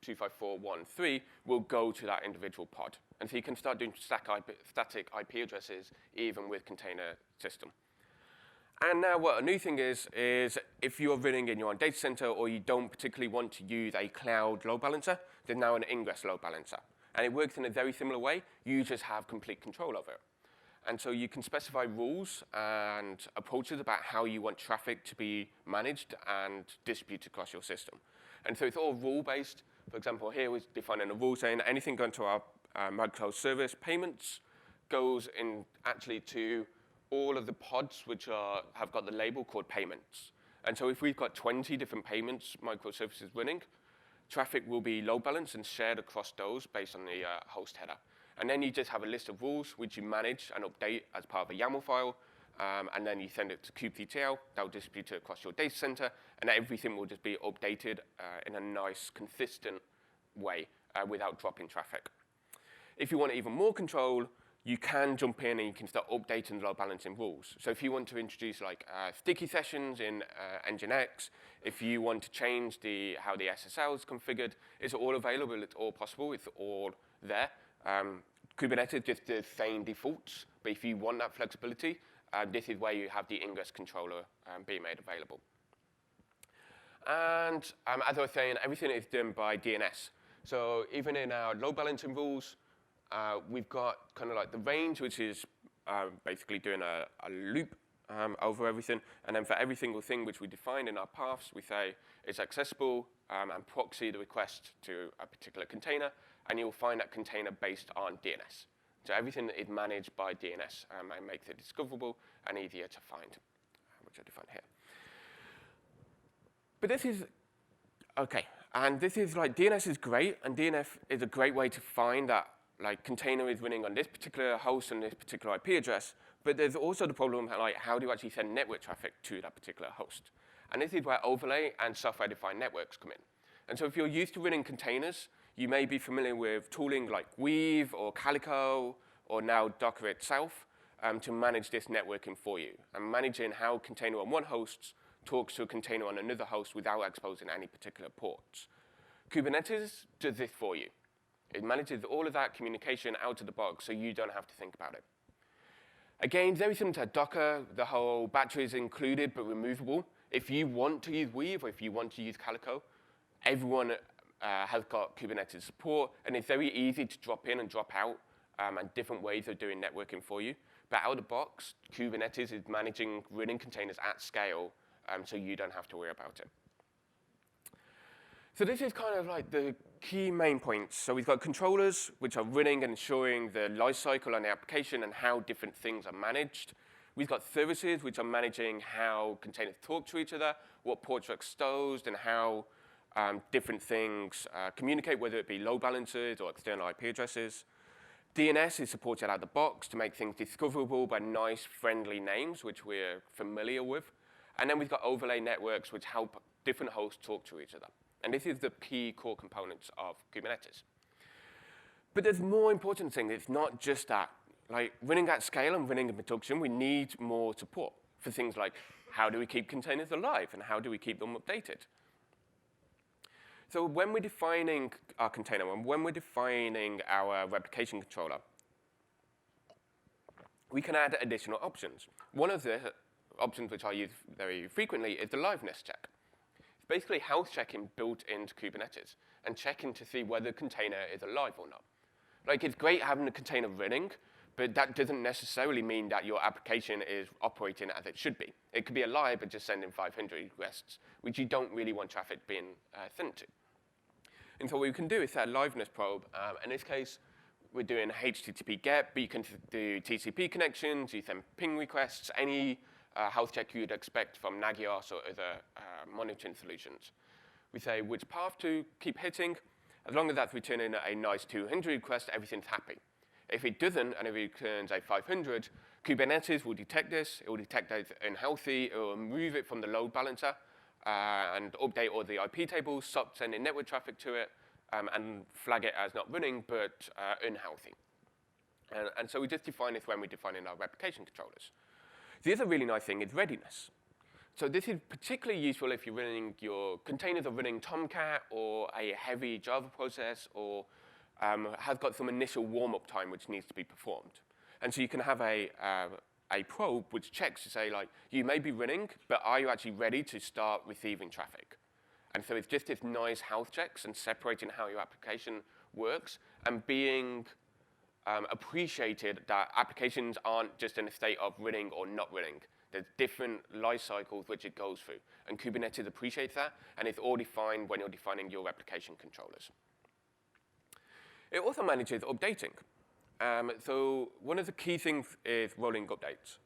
10.254.1.3 will go to that individual pod. And so you can start doing static IP addresses even with container system. And now what a new thing is if you're running in your own data center or you don't particularly want to use a cloud load balancer, there's now an ingress load balancer. And it works in a very similar way. You just have complete control over it. And so you can specify rules and approaches about how you want traffic to be managed and distributed across your system. And so it's all rule-based. For example, here we're defining a rule saying anything going to our micro service payments goes in actually to all of the pods which have got the label called payments. And so if we've got 20 different payments microservices running, traffic will be load balanced and shared across those based on the host header. And then you just have a list of rules which you manage and update as part of a YAML file, and then you send it to kubectl. That'll distribute it across your data center, and everything will just be updated in a nice, consistent way without dropping traffic. If you want even more control, you can jump in and you can start updating load balancing rules. So if you want to introduce like sticky sessions in Nginx, if you want to change how the SSL is configured, it's all available, it's all possible, it's all there. Kubernetes just does same defaults, but if you want that flexibility, this is where you have the ingress controller being made available. And as I was saying, everything is done by DNS. So even in our load balancing rules, we've got kind of like the range, which is basically doing a loop over everything. And then for every single thing which we define in our paths, we say it's accessible and proxy the request to a particular container. And you'll find that container based on DNS. So everything is managed by DNS and makes it discoverable and easier to find, which I define here. But this is, OK. And this is like, DNS is great, and DNS is a great way to find that like container is running on this particular host and this particular IP address. But there's also the problem, like, how do you actually send network traffic to that particular host? And this is where overlay and software-defined networks come in. And so if you're used to running containers, you may be familiar with tooling like Weave or Calico or now Docker itself to manage this networking for you and managing how container on one host talks to a container on another host without exposing any particular ports. Kubernetes does this for you. It manages all of that communication out of the box so you don't have to think about it. Again, very similar to Docker, the whole battery is included but removable. If you want to use Weave or if you want to use Calico, everyone has got Kubernetes support, and it's very easy to drop in and drop out, and different ways of doing networking for you. But out of the box, Kubernetes is managing running containers at scale, so you don't have to worry about it. So this is kind of like the key main points. So we've got controllers, which are running and ensuring the lifecycle on the application and how different things are managed. We've got services, which are managing how containers talk to each other, what ports are exposed, and how different things communicate, whether it be load balancers or external IP addresses. DNS is supported out of the box to make things discoverable by nice, friendly names, which we're familiar with. And then we've got overlay networks, which help different hosts talk to each other. And this is the key core components of Kubernetes. But there's more important things. It's not just that. Like running at scale and running in production, we need more support for things like how do we keep containers alive and how do we keep them updated. So when we're defining our container and when we're defining our replication controller, we can add additional options. One of the options which I use very frequently is the liveness check. It's basically health checking built into Kubernetes and checking to see whether the container is alive or not. Like, it's great having a container running, but that doesn't necessarily mean that your application is operating as it should be. It could be alive, but just sending 500 requests, which you don't really want traffic being sent to. And so what we can do is set a liveness probe. In this case, we're doing HTTP GET, but you can do TCP connections, you send ping requests, any health check you'd expect from Nagios or other monitoring solutions. We say which path to keep hitting. As long as that's returning a nice 200 request, everything's happy. If it doesn't, and if it returns a 500, Kubernetes will detect this. It will detect that it's unhealthy. It will remove it from the load balancer and update all the IP tables, stop sending network traffic to it, and flag it as not running, but unhealthy. And so we just define this when we're defining our replication controllers. The other really nice thing is readiness. So this is particularly useful if you're running your containers are running Tomcat or a heavy Java process or has got some initial warm-up time which needs to be performed. And so you can have a probe which checks to say, like, you may be running, but are you actually ready to start receiving traffic? And so it's just this nice health checks and separating how your application works and being appreciated that applications aren't just in a state of running or not running. There's different life cycles which it goes through. And Kubernetes appreciates that, and it's all defined when you're defining your replication controllers. It also manages updating. So one of the key things is rolling updates.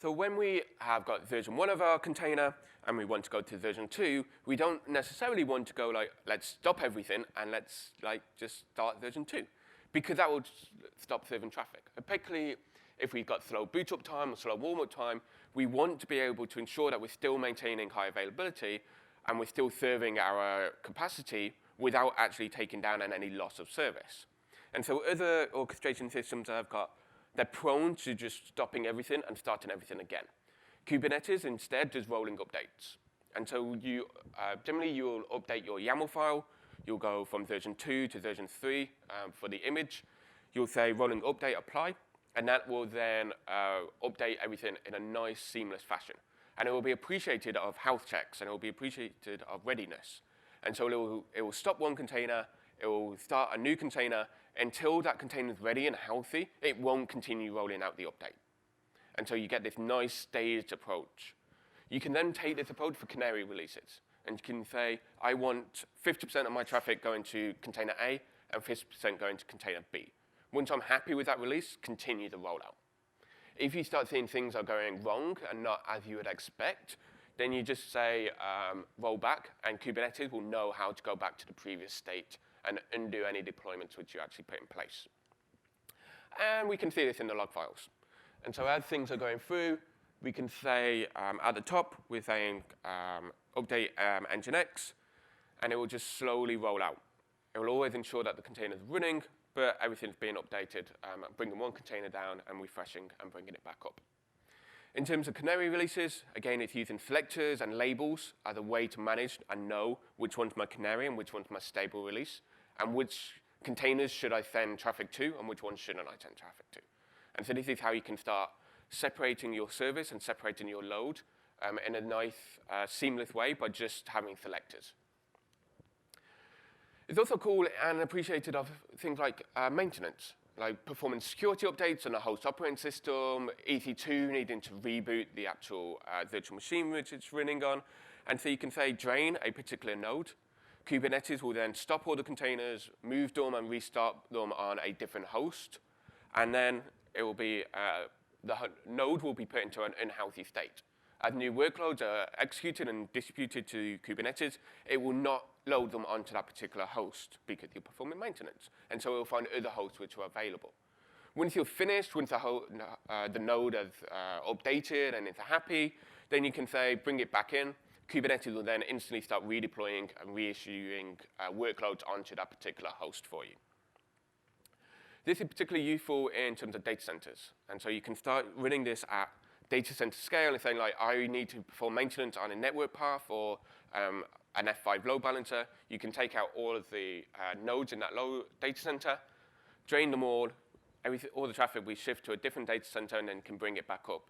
So when we have got version 1 of our container and we want to go to version 2, we don't necessarily want to go like, let's stop everything and let's like just start version 2, because that would stop serving traffic. Particularly if we've got slow boot up time or slow warm up time, we want to be able to ensure that we're still maintaining high availability and we're still serving our capacity without actually taking down any loss of service. And so other orchestration systems have got, they're prone to just stopping everything and starting everything again. Kubernetes instead does rolling updates. And so you, generally you'll update your YAML file. You'll go from version 2 to version 3 for the image. You'll say rolling update apply, and that will then update everything in a nice, seamless fashion. And it will be appreciated of health checks, and it will be appreciated of readiness. And so it will stop one container, it will start a new container. Until that container is ready and healthy, it won't continue rolling out the update. And so you get this nice staged approach. You can then take this approach for canary releases. And you can say, I want 50% of my traffic going to container A and 50% going to container B. Once I'm happy with that release, continue the rollout. If you start seeing things are going wrong and not as you would expect, then you just say roll back, and Kubernetes will know how to go back to the previous state and undo any deployments which you actually put in place. And we can see this in the log files. And so as things are going through, we can say at the top, we're saying update Nginx, and it will just slowly roll out. It will always ensure that the container is running, but everything's being updated, bringing one container down and refreshing and bringing it back up. In terms of canary releases, again, it's using selectors and labels as a way to manage and know which one's my canary and which one's my stable release, and which containers should I send traffic to and which ones shouldn't I send traffic to. And so this is how you can start separating your service and separating your load in a nice, seamless way by just having selectors. It's also cool and appreciated of things like maintenance, like performance security updates on a host operating system, EC2 needing to reboot the actual virtual machine which it's running on. And so you can say drain a particular node. Kubernetes will then stop all the containers, move them and restart them on a different host. And then it will be, the node will be put into an unhealthy state. As new workloads are executed and distributed to Kubernetes, it will not load them onto that particular host because you're performing maintenance. And so it will find other hosts which are available. Once you're finished, once the node has updated and it's happy, then you can say bring it back in. Kubernetes will then instantly start redeploying and reissuing workloads onto that particular host for you. This is particularly useful in terms of data centers. And so you can start running this at data center scale and saying, like, I need to perform maintenance on a network path or an F5 load balancer. You can take out all of the nodes in that low data center, drain them all the traffic we shift to a different data center and then can bring it back up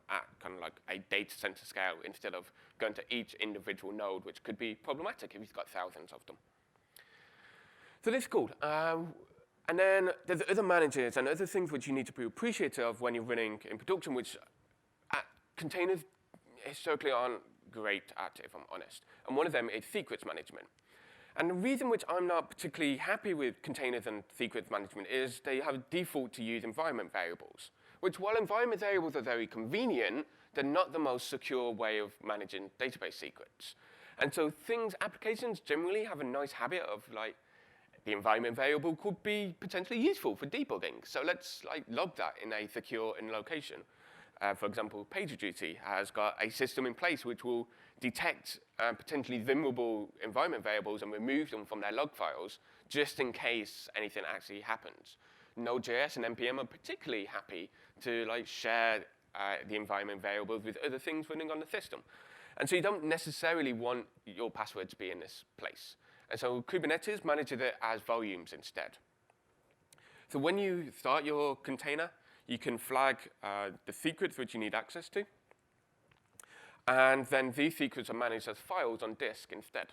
at kind of like a data center scale instead of going to each individual node, which could be problematic if you've got thousands of them. So this is cool. And then there's other managers and other things which you need to be appreciative of when you're running in production, which containers historically aren't great at, if I'm honest. And one of them is secrets management. And the reason which I'm not particularly happy with containers and secrets management is they have a default to use environment variables, which while environment variables are very convenient, they're not the most secure way of managing database secrets. And so applications generally have a nice habit of like, the environment variable could be potentially useful for debugging. So let's like log that in a secure location. For example, PagerDuty has got a system in place which will detect potentially vulnerable environment variables and remove them from their log files just in case anything actually happens. Node.js and NPM are particularly happy to share the environment variables with other things running on the system. And so you don't necessarily want your password to be in this place. And so Kubernetes manages it as volumes instead. So when you start your container, you can flag the secrets which you need access to. And then these secrets are managed as files on disk instead.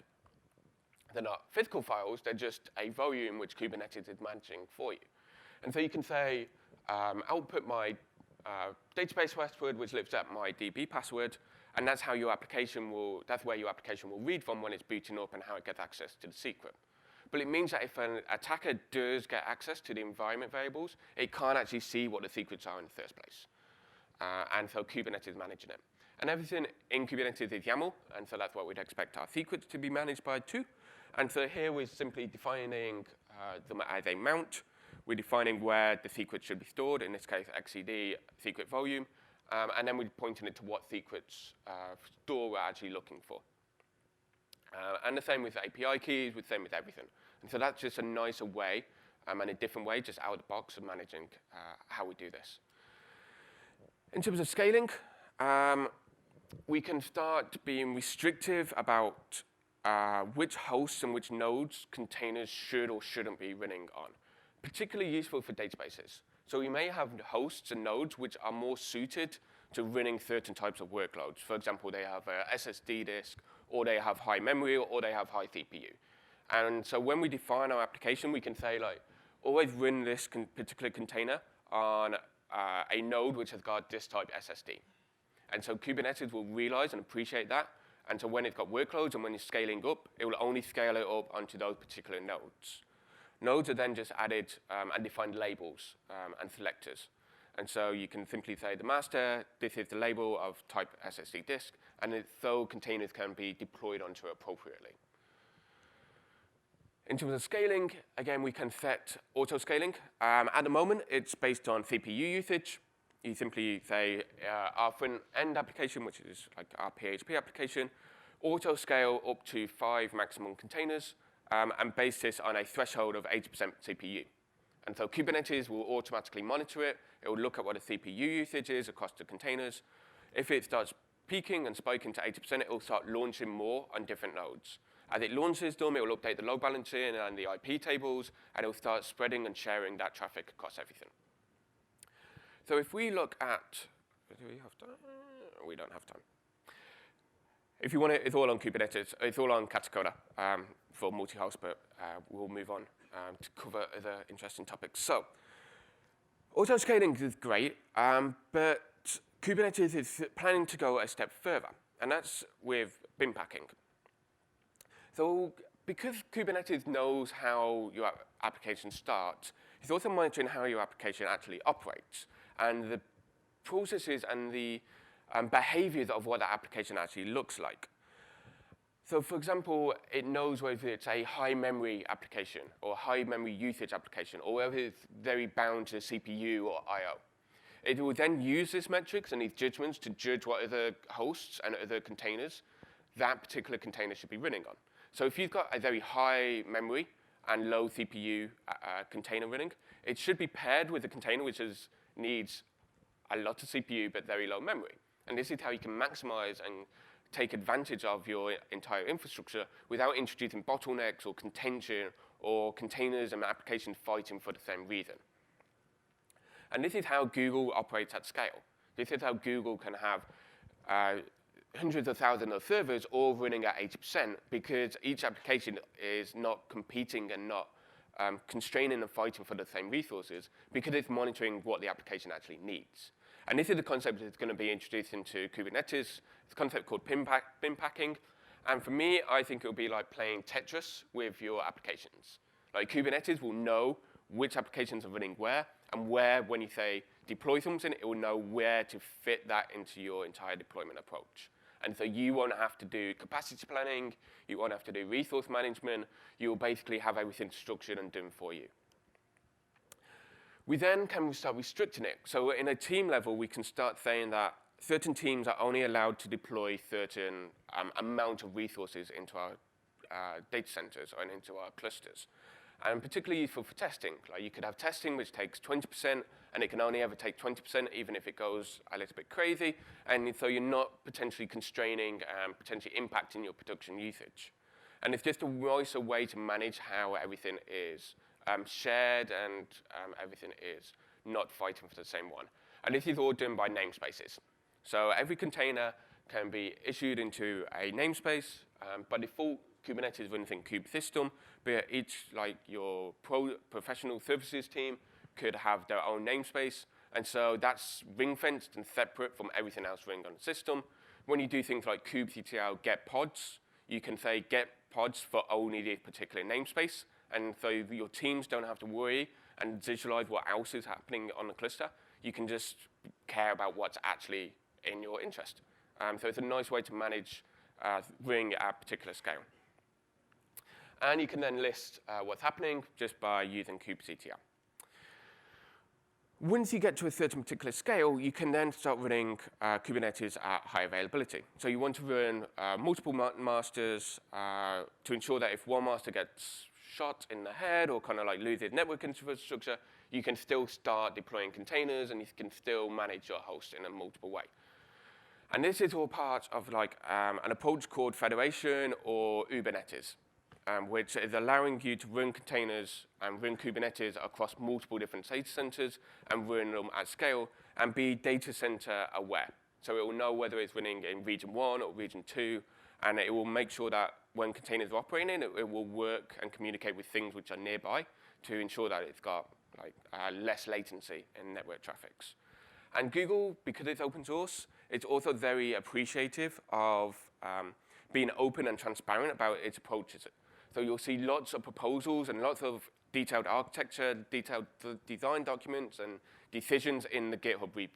They're not physical files, they're just a volume which Kubernetes is managing for you. And so you can say, output my database password, which lives at my DB password, and that's how your application will, that's where your application will read from when it's booting up and how it gets access to the secret. But it means that if an attacker does get access to the environment variables, it can't actually see what the secrets are in the first place. And so Kubernetes is managing it. And everything in Kubernetes is YAML, and so that's what we'd expect our secrets to be managed by too. And so here we're simply defining them as a mount. We're defining where the secret should be stored, in this case, XCD secret volume. And then we're pointing it to what secrets store we're actually looking for. And the same with API keys, the same with everything. And so that's just a nicer way and a different way, just out of the box of managing how we do this. In terms of scaling, we can start being restrictive about which hosts and which nodes containers should or shouldn't be running on. Particularly useful for databases. So you may have hosts and nodes which are more suited to running certain types of workloads. For example, they have a SSD disk, or they have high memory, or they have high CPU. And so when we define our application, we can say, always run this particular container on a node which has got this type SSD. And so Kubernetes will realize and appreciate that. And so when it's got workloads and when it's scaling up, it will only scale it up onto those particular nodes. Nodes are then just added and defined labels and selectors. And so you can simply say the master, this is the label of type SSD disk, and so containers can be deployed onto it appropriately. In terms of scaling, again, we can set auto-scaling. At the moment, it's based on CPU usage. You simply say our front-end application, which is like our PHP application, auto-scale up to 5 maximum containers, and base this on a threshold of 80% CPU. And so Kubernetes will automatically monitor it. It will look at what the CPU usage is across the containers. If it starts peaking and spiking to 80%, it will start launching more on different nodes. As it launches them, it will update the load balancing and the IP tables, and it will start spreading and sharing that traffic across everything. So if we look at, do we have time? We don't have time. If you want it, it's all on Kubernetes. It's all on Katacoda for multi-host, but we'll move on to cover other interesting topics. So auto-scaling is great, but Kubernetes is planning to go a step further, and that's with Binpacking. So because Kubernetes knows how your application starts, it's also monitoring how your application actually operates, and the processes and the behaviors of what the application actually looks like. So for example, it knows whether it's a high memory application or high memory usage application, or whether it's very bound to the CPU or I/O. It will then use these metrics and these judgments to judge what other hosts and other containers that particular container should be running on. So if you've got a very high memory and low CPU container running, it should be paired with a container which needs a lot of CPU but very low memory. And this is how you can maximize and take advantage of your entire infrastructure without introducing bottlenecks or contention or containers and applications fighting for the same reason. And this is how Google operates at scale. This is how Google can have hundreds of thousands of servers all running at 80% because each application is not competing and not constraining and fighting for the same resources because it's monitoring what the application actually needs. And this is the concept that's going to be introduced into Kubernetes. It's a concept called Binpacking. And for me, I think it will be like playing Tetris with your applications. Like Kubernetes will know which applications are running where, and where, when you say deploy something, it will know where to fit that into your entire deployment approach. And so you won't have to do capacity planning, you won't have to do resource management, you will basically have everything structured and done for you. We then can start restricting it. So in a team level, we can start saying that certain teams are only allowed to deploy certain amount of resources into our data centers and into our clusters. And particularly useful for testing. Like you could have testing which takes 20%, and it can only ever take 20%, even if it goes a little bit crazy. And so you're not potentially constraining and potentially impacting your production usage. And it's just a nicer way to manage how everything is shared and everything is not fighting for the same one. And this is all done by namespaces. So every container can be issued into a namespace. By default, Kubernetes runs in kube system, but each, like your professional services team, could have their own namespace. And so that's ring-fenced and separate from everything else running on the system. When you do things like kubectl get pods, you can say get pods for only this particular namespace. And so your teams don't have to worry and visualize what else is happening on the cluster. You can just care about what's actually in your interest. So it's a nice way to manage running at a particular scale. And you can then list what's happening just by using kubectl. Once you get to a certain particular scale, you can then start running Kubernetes at high availability. So you want to run multiple masters to ensure that if one master gets shot in the head or kind of like loses network infrastructure, you can still start deploying containers and you can still manage your host in a multiple way. And this is all part of like an approach called federation or Kubernetes, which is allowing you to run containers and run Kubernetes across multiple different data centers and run them at scale and be data center aware. So it will know whether it's running in region 1 or region 2, and it will make sure that when containers are operating, it will work and communicate with things which are nearby to ensure that it's got like less latency in network traffics. And Google, because it's open source, it's also very appreciative of being open and transparent about its approaches. So you'll see lots of proposals and lots of detailed architecture, detailed design documents, and decisions in the GitHub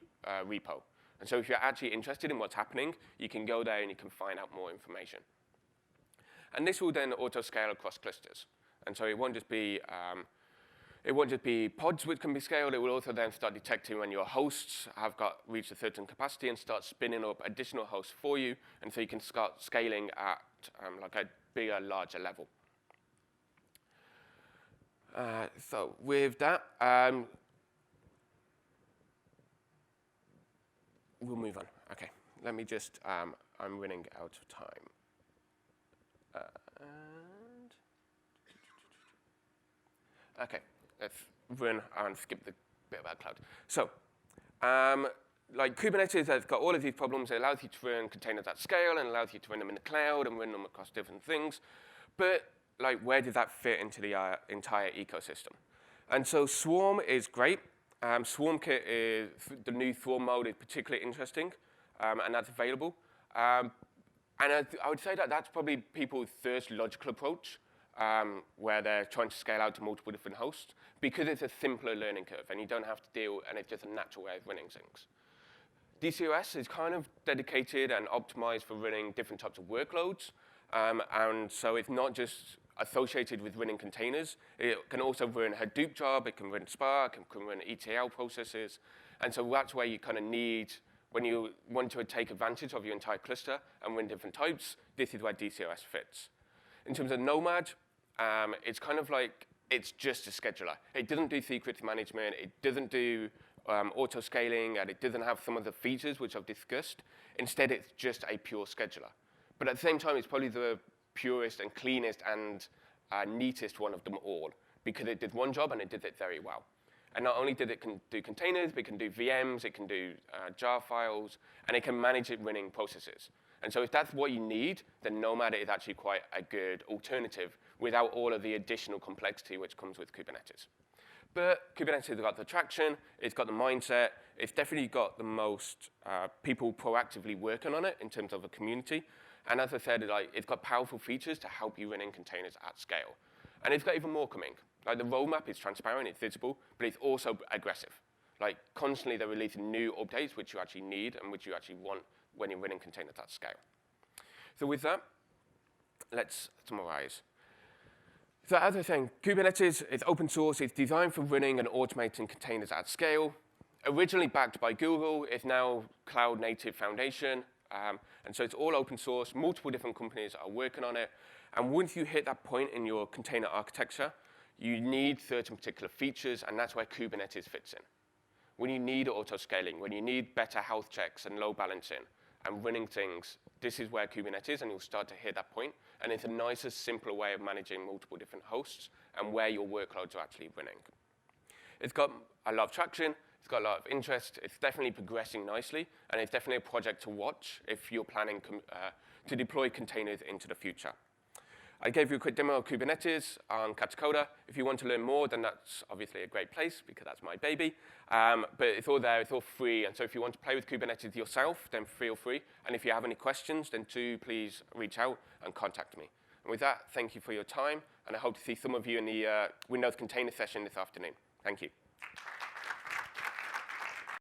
repo. And so if you're actually interested in what's happening, you can go there and you can find out more information. And this will then auto-scale across clusters. And so it won't just be pods which can be scaled. It will also then start detecting when your hosts have reached a certain capacity and start spinning up additional hosts for you. And so you can start scaling at like a bigger, larger level. So with that, we'll move on. OK, let me just, I'm running out of time. OK, let's run and skip the bit about cloud. So like Kubernetes has got all of these problems. It allows you to run containers at scale and allows you to run them in the cloud and run them across different things. But like, where does that fit into the entire ecosystem? And so Swarm is great. SwarmKit is the new Swarm mode is particularly interesting, and that's available. And I would say that that's probably people's first logical approach, where they're trying to scale out to multiple different hosts, because it's a simpler learning curve, and you don't have to deal, and it's just a natural way of running things. DCOS is kind of dedicated and optimized for running different types of workloads, and so it's not just associated with running containers. It can also run Hadoop job, it can run Spark, it can run ETL processes, and so that's where you kind of need, when you want to take advantage of your entire cluster and run different types, this is where DCOS fits. In terms of Nomad, it's kind of like, it's just a scheduler. It doesn't do secrets management, it doesn't do auto-scaling, and it doesn't have some of the features which I've discussed. Instead, it's just a pure scheduler. But at the same time, it's probably the purest and cleanest and neatest one of them all, because it did one job and it did it very well. And not only did it do containers, but it can do VMs, it can do jar files, and it can manage it running processes. And so if that's what you need, then Nomad is actually quite a good alternative without all of the additional complexity which comes with Kubernetes. But Kubernetes has got the traction, it's got the mindset, it's definitely got the most people proactively working on it in terms of a community. And as I said, it's got powerful features to help you run in containers at scale. And it's got even more coming. Like, the roadmap is transparent, it's visible, but it's also aggressive. Like, constantly they're releasing new updates which you actually need and which you actually want when you're running containers at scale. So with that, let's summarize. So as I was saying, Kubernetes is open source. It's designed for running and automating containers at scale. Originally backed by Google, it's now cloud native foundation. And so it's all open source. Multiple different companies are working on it. And once you hit that point in your container architecture, you need certain particular features, and that's where Kubernetes fits in. When you need auto-scaling, when you need better health checks and load balancing and running things, this is where Kubernetes, and you'll start to hit that point. And it's a nicer, simpler way of managing multiple different hosts and where your workloads are actually running. It's got a lot of traction. It's got a lot of interest. It's definitely progressing nicely, and it's definitely a project to watch if you're planning to deploy containers into the future. I gave you a quick demo of Kubernetes on Katacoda. If you want to learn more, then that's obviously a great place because that's my baby. But it's all there. It's all free. And so if you want to play with Kubernetes yourself, then feel free. And if you have any questions, then do please reach out and contact me. And with that, thank you for your time. And I hope to see some of you in the Windows Container session this afternoon. Thank you.